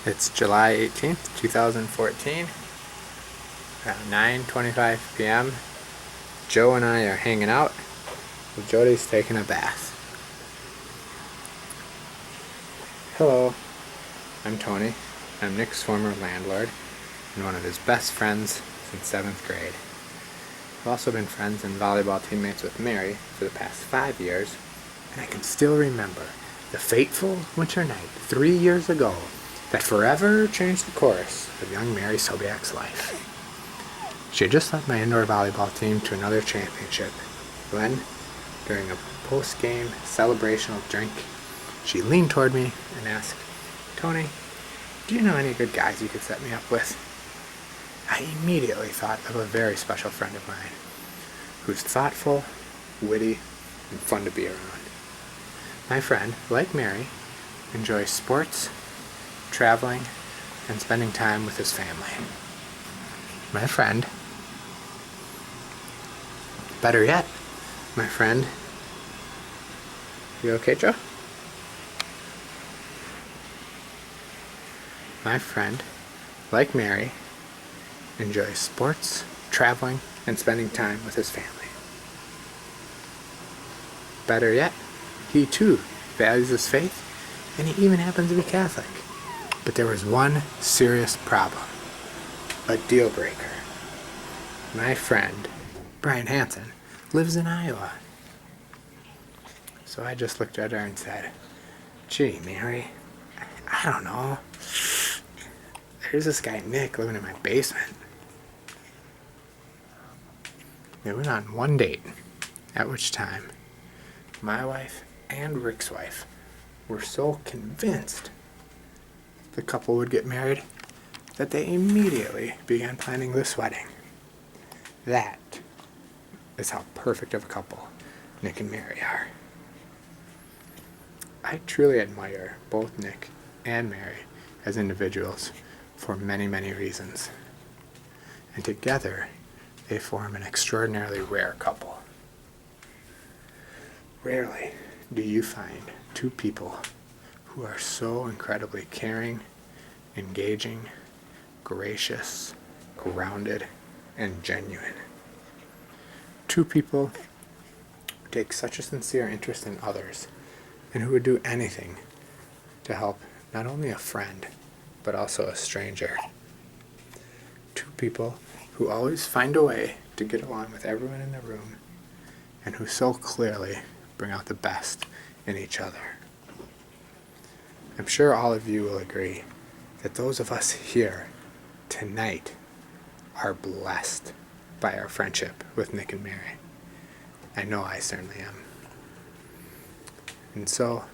It's July 18th, 2014, around 9:25 p.m. Joe and I are hanging out, and Jody's taking a bath. Hello, I'm Tony. I'm Nick's former landlord and one of his best friends since 7th grade. We've also been friends and volleyball teammates with Mary for the past 5 years, and I can still remember the fateful winter night 3 years ago that forever changed the course of young Mary Sobiak's life. She had just led my indoor volleyball team to another championship when, during a post-game celebrational drink, she leaned toward me and asked, "Tony, do you know any good guys you could set me up with?" I immediately thought of a very special friend of mine who's thoughtful, witty, and fun to be around. My friend, like Mary, enjoys sports, traveling, and spending time with his family. My friend, better yet, my friend, you okay, Joe? My friend, like Mary, enjoys sports, traveling, and spending time with his family. Better yet, he too values his faith, and he even happens to be Catholic. But there was one serious problem, a deal breaker. My friend, Brian Hansen, lives in Iowa. So I just looked at her and said, "Gee, Mary, I don't know. There's this guy Nick living in my basement." They went on one date, at which time my wife and Rick's wife were so convinced the couple would get married that they immediately began planning this wedding. That is how perfect of a couple Nick and Mary are. I truly admire both Nick and Mary as individuals for many, many reasons. And together, they form an extraordinarily rare couple. Rarely do you find two people who are so incredibly caring, engaging, gracious, grounded, and genuine. Two people who take such a sincere interest in others and who would do anything to help not only a friend, but also a stranger. Two people who always find a way to get along with everyone in the room and who so clearly bring out the best in each other. I'm sure all of you will agree that those of us here tonight are blessed by our friendship with Nick and Mary. I know I certainly am. And so,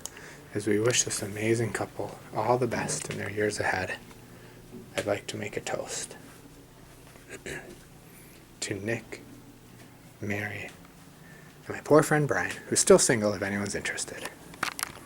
as we wish this amazing couple all the best in their years ahead, I'd like to make a toast to Nick, Mary, and my poor friend Brian, who's still single if anyone's interested.